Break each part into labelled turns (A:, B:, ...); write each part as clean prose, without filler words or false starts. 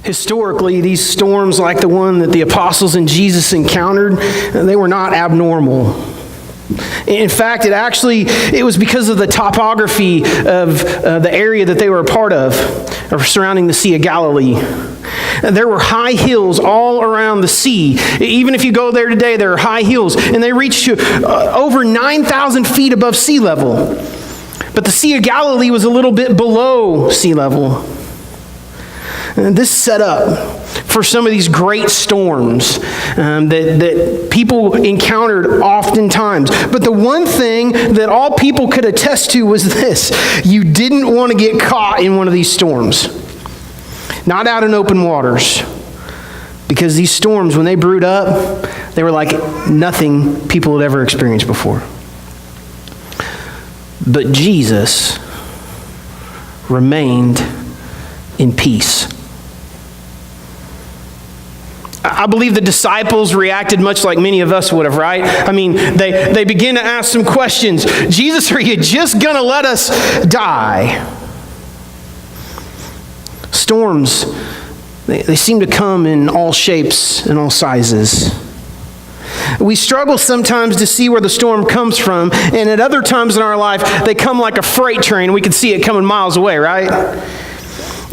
A: Historically, these storms like the one that the apostles and Jesus encountered, they were not abnormal. In fact, it was because of the topography of the area that they were a part of, or surrounding the Sea of Galilee. There were high hills all around the sea. Even if you go there today, there are high hills, and they reach to over 9,000 feet above sea level. But the Sea of Galilee was a little bit below sea level. And this set up for some of these great storms that people encountered oftentimes. But the one thing that all people could attest to was this: you didn't want to get caught in one of these storms. Not out in open waters. Because these storms, when they brewed up, they were like nothing people had ever experienced before. But Jesus remained in peace. I believe the disciples reacted much like many of us would have, right? I mean, they begin to ask some questions. Jesus, are you just going to let us die? Storms, they seem to come in all shapes and all sizes. We struggle sometimes to see where the storm comes from, and at other times in our life, they come like a freight train. We can see it coming miles away, right?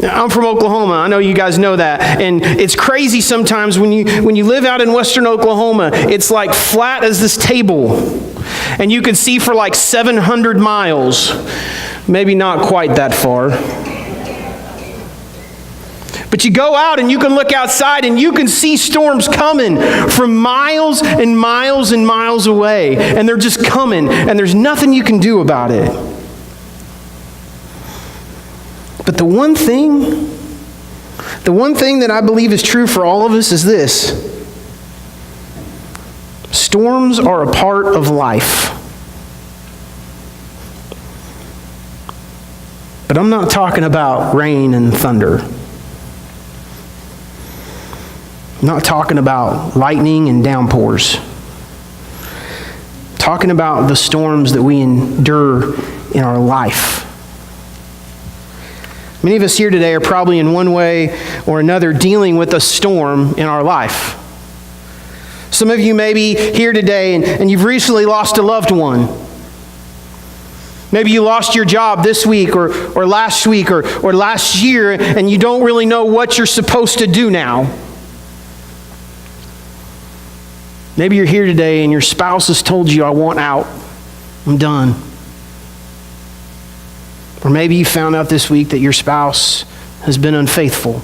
A: I'm from Oklahoma. I know you guys know that. And it's crazy sometimes when you live out in western Oklahoma, it's like flat as this table. And you can see for like 700 miles. Maybe not quite that far. But you go out and you can look outside and you can see storms coming from miles and miles and miles away. And they're just coming, and there's nothing you can do about it. But the one thing that I believe is true for all of us is this: storms are a part of life. But I'm not talking about rain and thunder. I'm not talking about lightning and downpours. I'm talking about the storms that we endure in our life. Many of us here today are probably in one way or another dealing with a storm in our life. Some of you may be here today and you've recently lost a loved one. Maybe you lost your job this week or last week or last year, and you don't really know what you're supposed to do now. Maybe you're here today and your spouse has told you, I want out. I'm done. Or maybe you found out this week that your spouse has been unfaithful.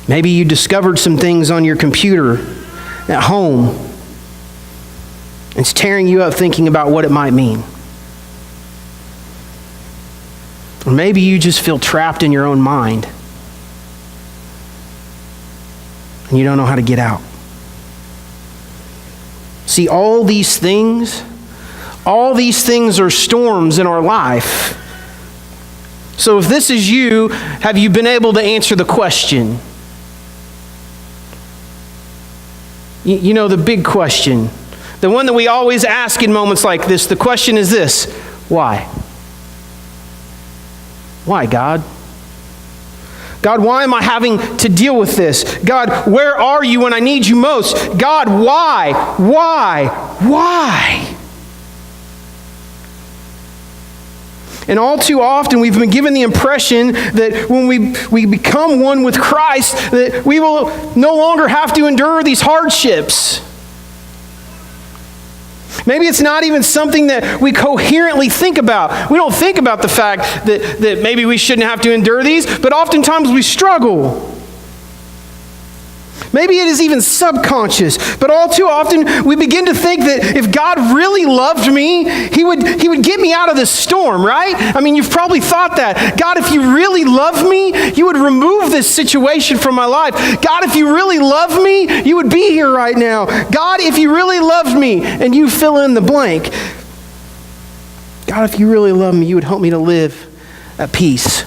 A: Maybe you discovered some things on your computer at home. It's tearing you up thinking about what it might mean. Or maybe you just feel trapped in your own mind. And you don't know how to get out. See, all these things are storms in our life. So if this is you, have you been able to answer the question? You know, the big question. The one that we always ask in moments like this. The question is this: why? Why, God? God, why am I having to deal with this? God, where are you when I need you most? God, why? Why? And all too often we've been given the impression that when we become one with Christ, that we will no longer have to endure these hardships. Maybe it's not even something that we coherently think about. We don't think about the fact that maybe we shouldn't have to endure these, but oftentimes we struggle. Maybe it is even subconscious, but all too often we begin to think that if God really loved me, He would get me out of this storm, right? I mean, you've probably thought that. God, if you really love me, you would remove this situation from my life. God, if you really love me, you would be here right now. God, if you really loved me, and you fill in the blank. God, if you really love me, you would help me to live at peace.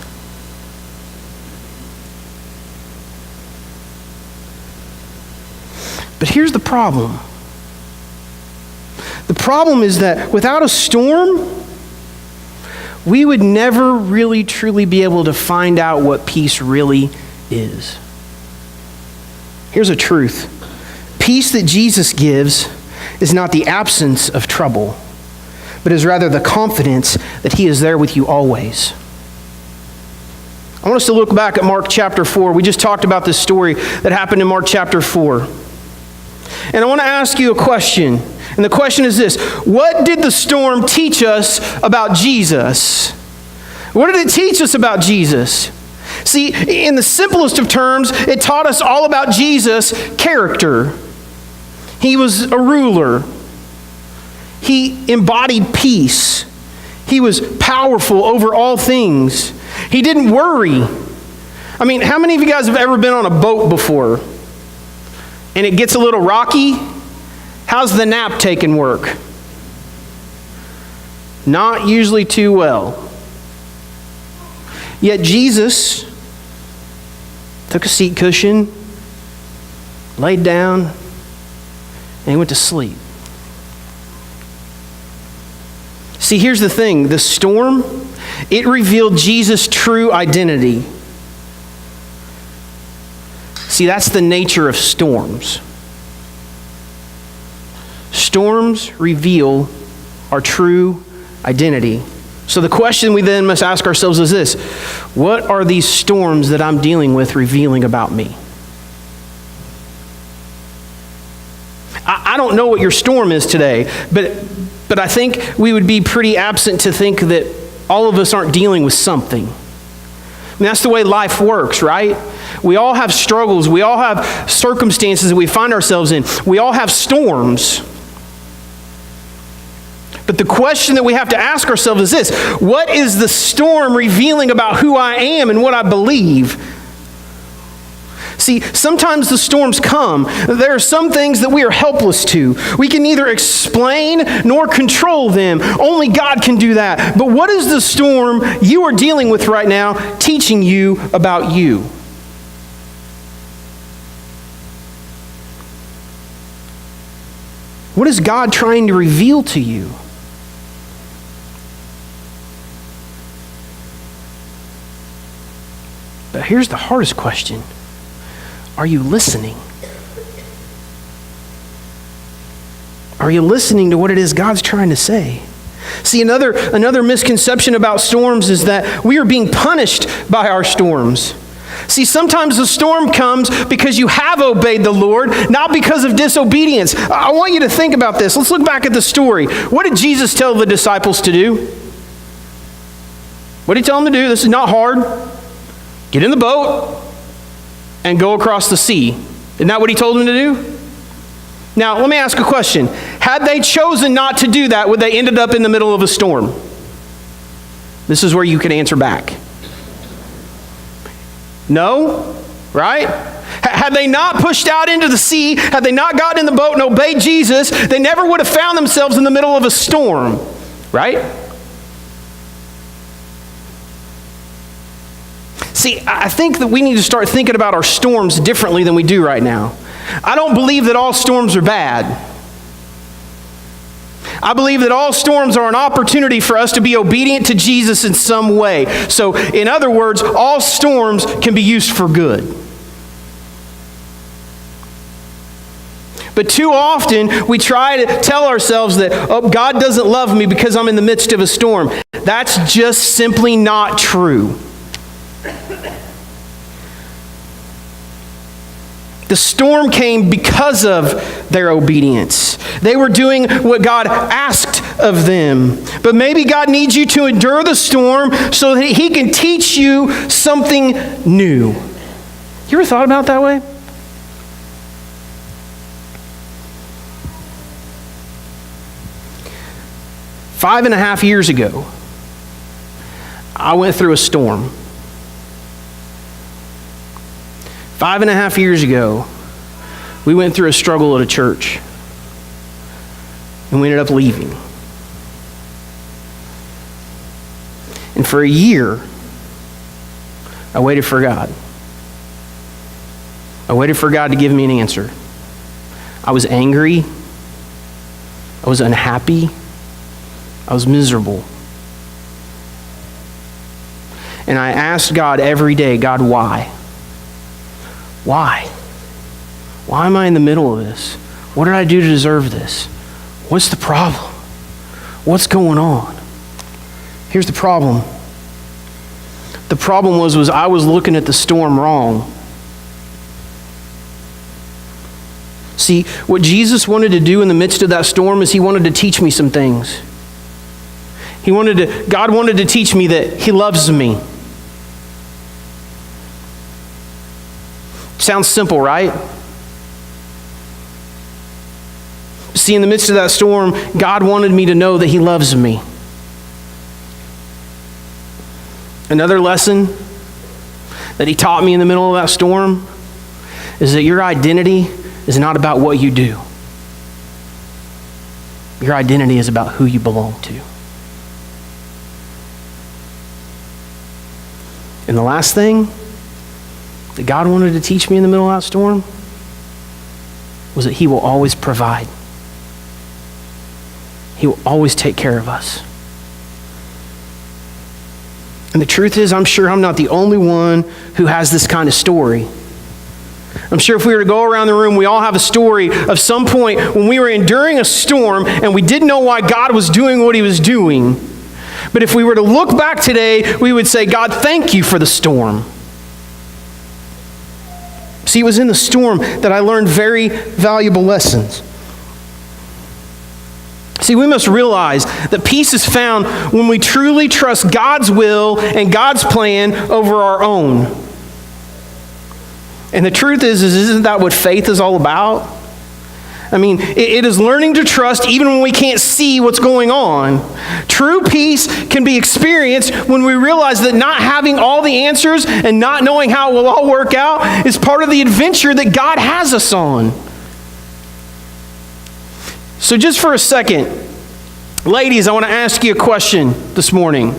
A: But here's the problem. The problem is that without a storm, we would never really truly be able to find out what peace really is. Here's a truth. Peace that Jesus gives is not the absence of trouble, but is rather the confidence that he is there with you always. I want us to look back at Mark chapter 4. We just talked about this story that happened in Mark chapter 4. And I want to ask you a question. And the question is this: what did the storm teach us about Jesus? What did it teach us about Jesus? See, in the simplest of terms, it taught us all about Jesus' character. He was a ruler. He embodied peace. He was powerful over all things. He didn't worry. I mean, how many of you guys have ever been on a boat before? And it gets a little rocky? How's the nap taking work? Not usually too well. Yet Jesus took a seat cushion, laid down, and he went to sleep. See, here's the thing. The storm, it revealed Jesus' true identity. See, that's the nature of storms. Storms reveal our true identity. So the question we then must ask ourselves is this: what are these storms that I'm dealing with revealing about me? I don't know what your storm is today, but I think we would be pretty absent to think that all of us aren't dealing with something. I mean, that's the way life works, right? We all have struggles. We all have circumstances that we find ourselves in. We all have storms. But the question that we have to ask ourselves is this: what is the storm revealing about who I am and what I believe? See, sometimes the storms come. There are some things that we are helpless to. We can neither explain nor control them. Only God can do that. But what is the storm you are dealing with right now teaching you about you? What is God trying to reveal to you? But here's the hardest question. Are you listening? Are you listening to what it is God's trying to say? See, another misconception about storms is that we are being punished by our storms. See, sometimes the storm comes because you have obeyed the Lord, not because of disobedience. I want you to think about this. Let's look back at the story. What did Jesus tell the disciples to do? What did he tell them to do? This is not hard. Get in the boat and go across the sea. Isn't that what he told them to do? Now, let me ask a question. Had they chosen not to do that, would they ended up in the middle of a storm? This is where you can answer back. No, right? Had they not pushed out into the sea, had they not gotten in the boat and obeyed Jesus, they never would have found themselves in the middle of a storm, right? See, I think that we need to start thinking about our storms differently than we do right now. I don't believe that all storms are bad. I believe that all storms are an opportunity for us to be obedient to Jesus in some way. So, in other words, all storms can be used for good. But too often, we try to tell ourselves that, oh, God doesn't love me because I'm in the midst of a storm. That's just simply not true. The storm came because of their obedience. They were doing what God asked of them. But maybe God needs you to endure the storm so that he can teach you something new. You ever thought about it that way? Five and a half years ago, I went through a storm. 5.5 years ago, we went through a struggle at a church, and we ended up leaving. And for a year, I waited for God. I waited for God to give me an answer. I was angry. I was unhappy. I was miserable. And I asked God every day, God, why? Why? Why am I in the middle of this? What did I do to deserve this? What's the problem? What's going on? Here's the problem. The problem was I was looking at the storm wrong. See, what Jesus wanted to do in the midst of that storm is he wanted to teach me some things. God wanted to teach me that he loves me. Sounds simple, right? See, in the midst of that storm, God wanted me to know that he loves me. Another lesson that he taught me in the middle of that storm is that your identity is not about what you do. Your identity is about who you belong to. And the last thing that God wanted to teach me in the middle of that storm was that he will always provide. He will always take care of us. And the truth is, I'm sure I'm not the only one who has this kind of story. I'm sure if we were to go around the room, we all have a story of some point when we were enduring a storm and we didn't know why God was doing what he was doing. But if we were to look back today, we would say, God, thank you for the storm. See, it was in the storm that I learned very valuable lessons. See, we must realize that peace is found when we truly trust God's will and God's plan over our own. And the truth is isn't that what faith is all about? I mean, it is learning to trust even when we can't see what's going on. True peace can be experienced when we realize that not having all the answers and not knowing how it will all work out is part of the adventure that God has us on. So just for a second, ladies, I want to ask you a question this morning.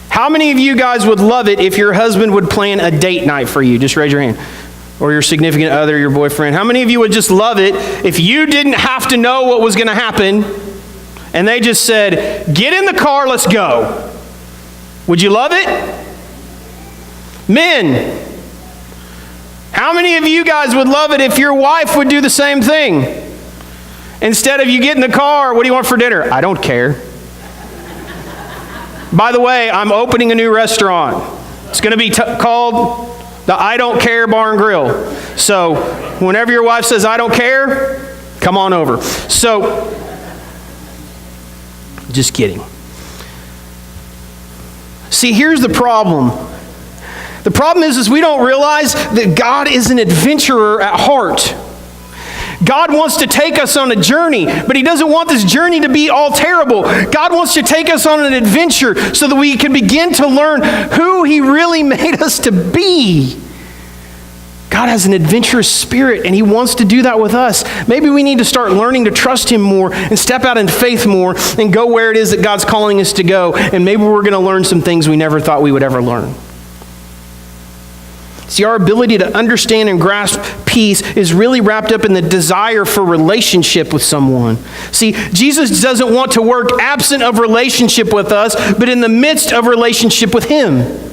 A: How many of you guys would love it if your husband would plan a date night for you? Just raise your hand. Or your significant other, your boyfriend. How many of you would just love it if you didn't have to know what was going to happen and they just said, get in the car, let's go? Would you love it? Men, how many of you guys would love it if your wife would do the same thing? Instead of you get in the car, what do you want for dinner? I don't care. By the way, I'm opening a new restaurant. It's going to be called the I Don't Care Bar and Grill. So whenever your wife says, I don't care, come on over. So, just kidding. See, here's the problem. The problem is we don't realize that God is an adventurer at heart. God wants to take us on a journey, but he doesn't want this journey to be all terrible. God wants to take us on an adventure so that we can begin to learn who he really made us to be. God has an adventurous spirit, and he wants to do that with us. Maybe we need to start learning to trust him more and step out in faith more and go where it is that God's calling us to go. And maybe we're going to learn some things we never thought we would ever learn. See, our ability to understand and grasp peace is really wrapped up in the desire for relationship with someone. See, Jesus doesn't want to work absent of relationship with us, but in the midst of relationship with him.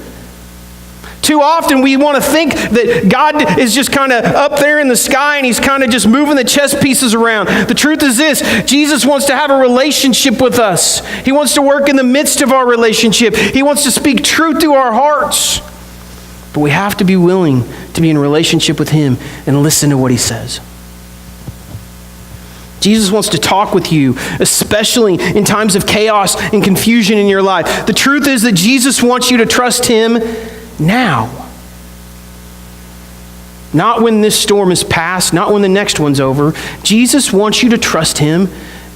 A: Too often we want to think that God is just kind of up there in the sky and he's kind of just moving the chess pieces around. The truth is this, Jesus wants to have a relationship with us. He wants to work in the midst of our relationship. He wants to speak truth to our hearts. But we have to be willing to be in relationship with him and listen to what he says. Jesus wants to talk with you, especially in times of chaos and confusion in your life. The truth is that Jesus wants you to trust him now. Not when this storm is past, not when the next one's over. Jesus wants you to trust him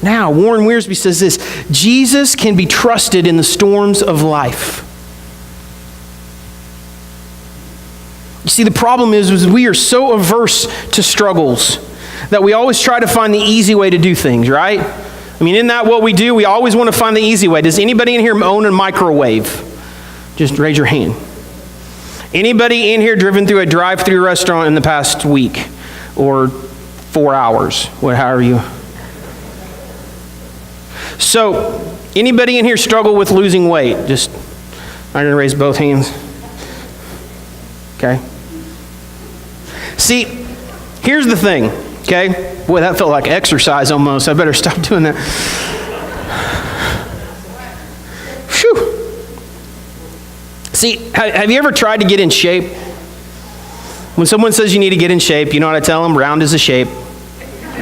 A: now. Warren Wiersbe says this, Jesus can be trusted in the storms of life. You see, the problem is we are so averse to struggles that we always try to find the easy way to do things, right? I mean, isn't that what we do? We always want to find the easy way. Does anybody in here own a microwave? Just raise your hand. Anybody in here driven through a drive-through restaurant in the past week or 4 hours? How are you? So, anybody in here struggle with losing weight? Just I'm going to raise both hands. Okay. See, here's the thing, okay? Boy, that felt like exercise almost. I better stop doing that. Phew. See, have you ever tried to get in shape? When someone says you need to get in shape, you know what I tell them? Round is a shape.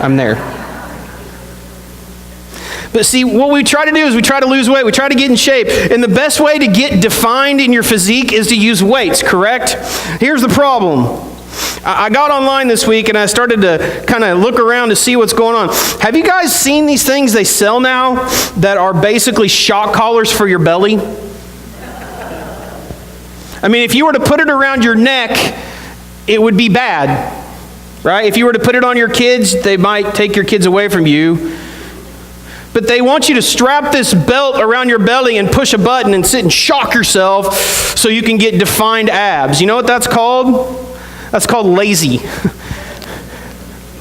A: I'm there. But see, what we try to do is we try to lose weight. We try to get in shape. And the best way to get defined in your physique is to use weights, correct? Here's the problem. I got online this week and I started to kind of look around to see what's going on. Have you guys seen these things they sell now that are basically shock collars for your belly? I mean, if you were to put it around your neck, it would be bad, right? If you were to put it on your kids, they might take your kids away from you. But they want you to strap this belt around your belly and push a button and sit and shock yourself so you can get defined abs. You know what that's called? That's called lazy.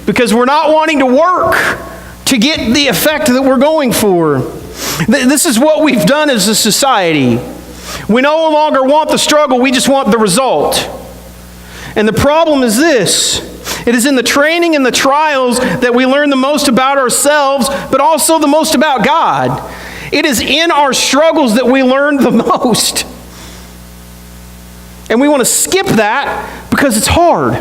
A: Because we're not wanting to work to get the effect that we're going for. This is what we've done as a society. We no longer want the struggle, we just want the result. And the problem is this. It is in the training and the trials that we learn the most about ourselves, but also the most about God. It is in our struggles that we learn the most. And we want to skip that because it's hard.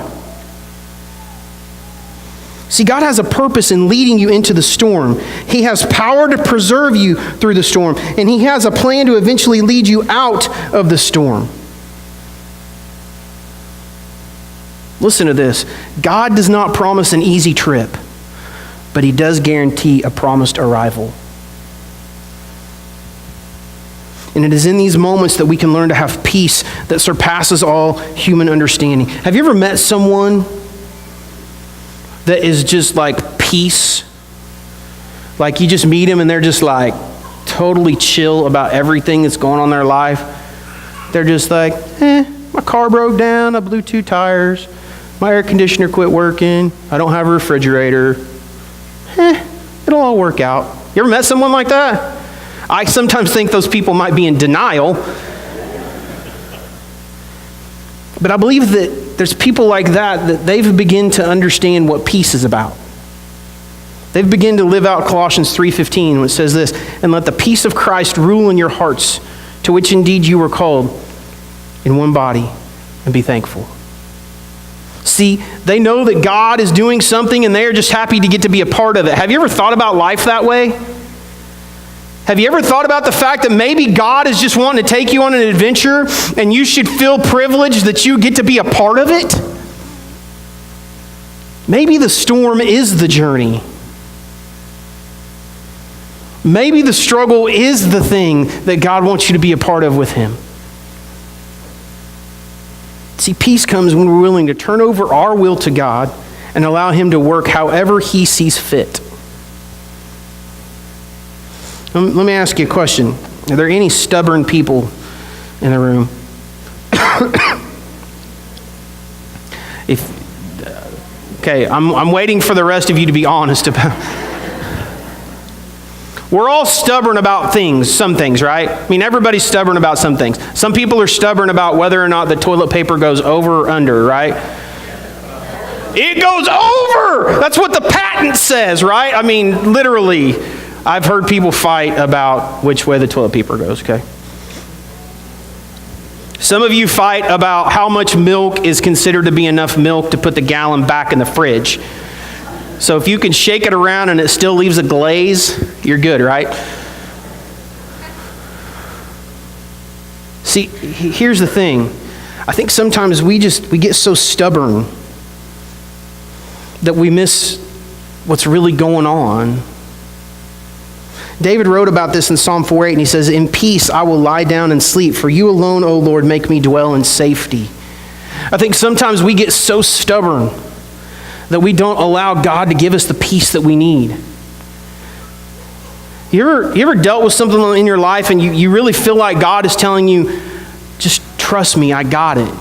A: See, God has a purpose in leading you into the storm. He has power to preserve you through the storm, and He has a plan to eventually lead you out of the storm. Listen to this. God does not promise an easy trip, but He does guarantee a promised arrival. And it is in these moments that we can learn to have peace that surpasses all human understanding. Have you ever met someone that is just like peace? Like you just meet them and they're just like totally chill about everything that's going on in their life. They're just like, my car broke down, I blew 2 tires. My air conditioner quit working. I don't have a refrigerator. It'll all work out. You ever met someone like that? I sometimes think those people might be in denial. But I believe that there's people like that they've begun to understand what peace is about. They've begun to live out Colossians 3:15, which says this, and let the peace of Christ rule in your hearts, to which indeed you were called in one body, and be thankful. See, they know that God is doing something and they're just happy to get to be a part of it. Have you ever thought about life that way? Have you ever thought about the fact that maybe God is just wanting to take you on an adventure and you should feel privileged that you get to be a part of it? Maybe the storm is the journey. Maybe the struggle is the thing that God wants you to be a part of with Him. See, peace comes when we're willing to turn over our will to God and allow Him to work however He sees fit. Let me ask you a question. Are there any stubborn people in the room? I'm waiting for the rest of you to be honest about. We're all stubborn about things, some things, right? I mean, everybody's stubborn about some things. Some people are stubborn about whether or not the toilet paper goes over or under, right? It goes over! That's what the patent says, right? I mean, literally, I've heard people fight about which way the toilet paper goes, okay? Some of you fight about how much milk is considered to be enough milk to put the gallon back in the fridge. So if you can shake it around and it still leaves a glaze, you're good, right? See, here's the thing. I think sometimes we get so stubborn that we miss what's really going on. David wrote about this in Psalm 4:8, and he says, in peace I will lie down and sleep, for you alone, O Lord, make me dwell in safety. I think sometimes we get so stubborn that we don't allow God to give us the peace that we need. You ever dealt with something in your life and you really feel like God is telling you, just trust me, I got it.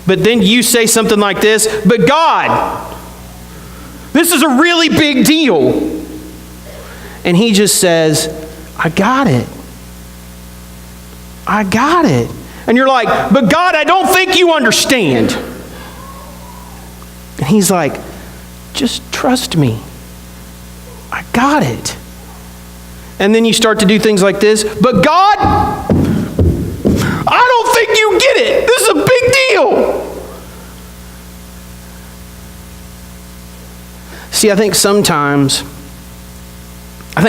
A: But then you say something like this, but God, this is a really big deal. And He just says, I got it. I got it. And you're like, but God, I don't think you understand. And he's like, just trust me. I got it. And then you start to do things like this, but God, I don't think you get it. This is a big deal. See, I think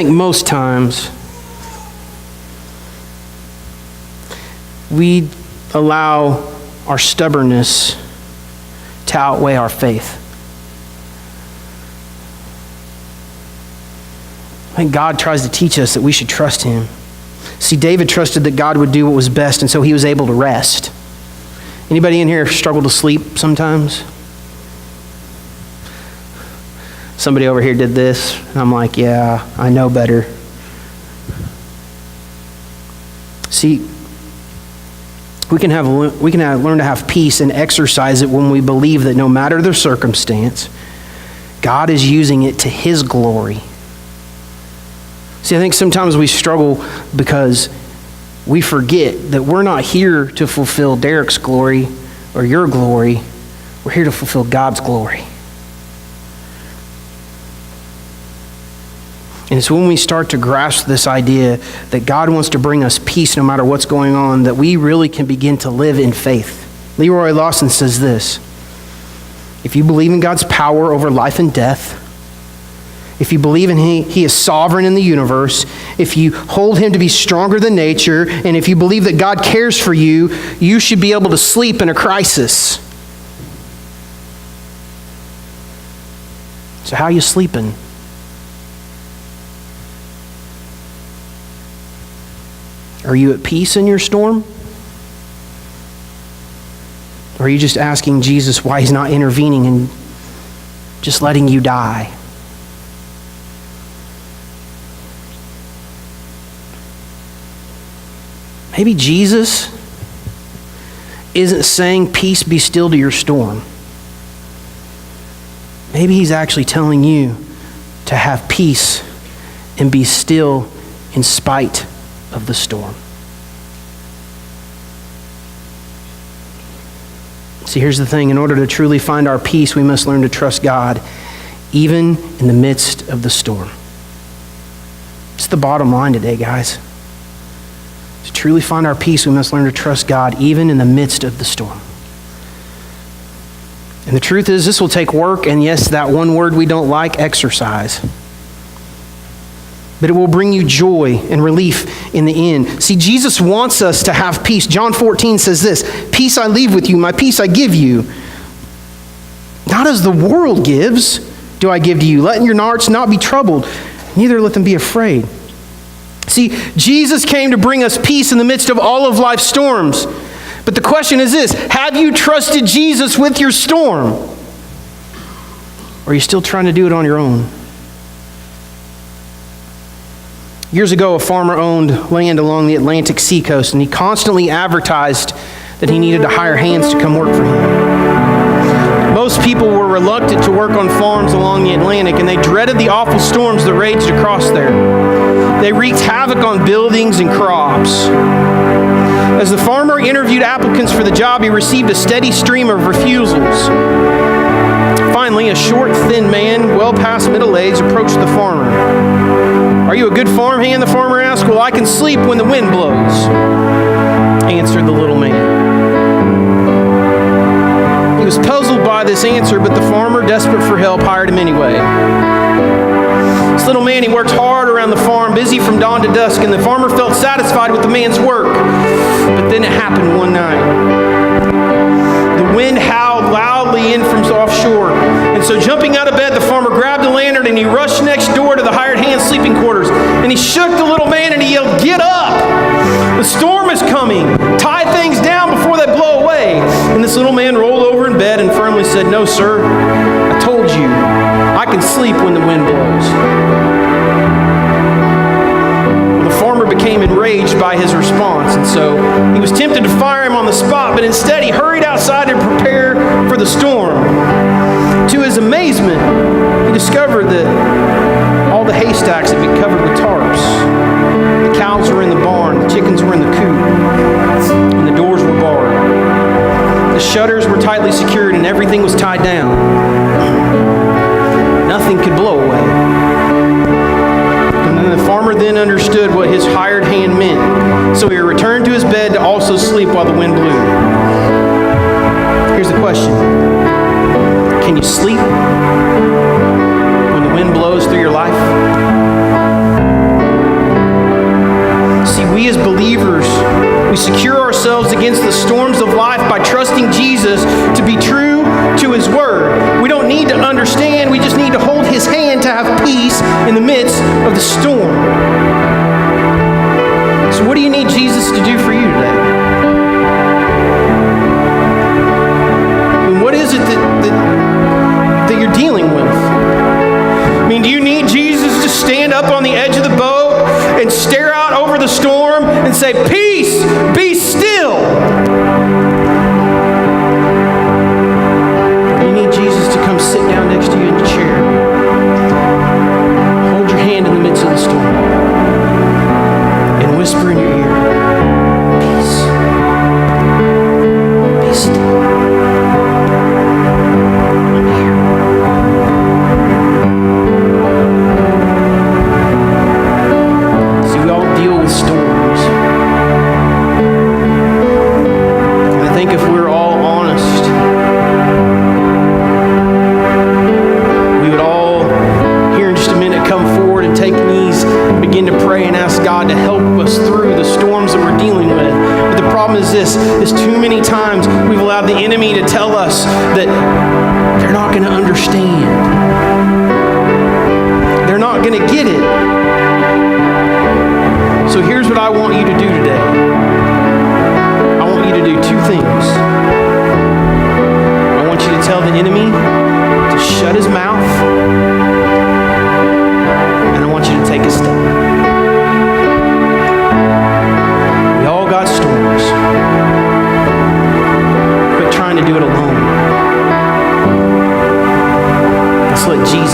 A: most times, we allow our stubbornness to outweigh our faith. I think God tries to teach us that we should trust him. See, David trusted that God would do what was best, and so he was able to rest. Anybody in here struggle to sleep sometimes? Somebody over here did this, and I'm like, yeah, I know better. See, we can learn to have peace and exercise it when we believe that no matter the circumstance, God is using it to his glory. See, I think sometimes we struggle because we forget that we're not here to fulfill Derek's glory or your glory. We're here to fulfill God's glory. And it's when we start to grasp this idea that God wants to bring us peace no matter what's going on, that we really can begin to live in faith. Leroy Lawson says this: if you believe in God's power over life and death, if you believe in He is sovereign in the universe, if you hold Him to be stronger than nature, and if you believe that God cares for you, you should be able to sleep in a crisis. So how are you sleeping? Are you at peace in your storm? Or are you just asking Jesus why He's not intervening and just letting you die? Maybe Jesus isn't saying, peace, be still to your storm. Maybe He's actually telling you to have peace and be still in spite of the storm. See, here's the thing. In order to truly find our peace, we must learn to trust God, even in the midst of the storm. It's the bottom line today, guys. To truly find our peace, we must learn to trust God, even in the midst of the storm. And the truth is, this will take work, and yes, that one word we don't like, exercise. But it will bring you joy and relief in the end. See, Jesus wants us to have peace. John 14 says this: peace I leave with you, my peace I give you. Not as the world gives, do I give to you. Let your hearts not be troubled, neither let them be afraid. See, Jesus came to bring us peace in the midst of all of life's storms. But the question is this: have you trusted Jesus with your storm? Or are you still trying to do it on your own? Years ago, a farmer owned land along the Atlantic seacoast, and he constantly advertised that he needed to hire hands to come work for him. Most people were reluctant to work on farms along the Atlantic, and they dreaded the awful storms that raged across there. They wreaked havoc on buildings and crops. As the farmer interviewed applicants for the job, he received a steady stream of refusals. Finally, a short, thin man, well past middle age, approached the farmer. "Are you a good farmhand?" the farmer asked. "Well, I can sleep when the wind blows," answered the little man. He was puzzled by this answer, but the farmer, desperate for help, hired him anyway. This little man, he worked hard around the farm, busy from dawn to dusk, and the farmer felt satisfied with the man's work. But then it happened one night. The wind howled loudly in from offshore. And so jumping out of bed, the farmer grabbed a lantern and he rushed next door to the hired hand's sleeping quarters. And he shook the little man and he yelled, "Get up! The storm is coming! Tie things down before they blow away!" And this little man rolled over in bed and firmly said, "No, sir, I told you, I can sleep when the wind blows." The farmer became enraged by his response, and so he was tempted to fire him on the spot, but instead he hurried outside to prepare for the storm. To his amazement, he discovered that all the haystacks had been covered with tarps. The cows were in the barn, the chickens were in the coop. shutters were tightly secured and everything was tied down. Nothing could blow away. And then the farmer then understood what his hired hand meant. So he returned to his bed to also sleep while the wind blew. Here's the question. Can you sleep when the wind blows through your life? See, we as believers, we secure ourselves against the storms of life by trusting Jesus to be true to His Word. We don't need to understand, we just need to hold His hand to have peace in the midst of the storm. So what do you need Jesus to do for you today? And what is it that you're dealing with? I mean, do you need Jesus to stand up on the edge of the boat and stare out over the storm and say, "Peace, be still"? Or you need Jesus to come sit down next to you in the chair, hold your hand in the midst of the storm, and whisper in your ear, "Peace, be still. I'm here." See, we all deal with storms. And I think if we're all honest, we would all, here in just a minute, come forward and take knees and begin to pray and ask God to help us through the storms that we're dealing with. But the problem is this, is too many times we've allowed the enemy to tell us that they're not going to understand. They're not going to get it. So here's what I want you to do today. I want you to do two things. I want you to tell the enemy to shut his mouth, and I want you to take a step. We all got storms. Quit trying to do it alone. Let's let Jesus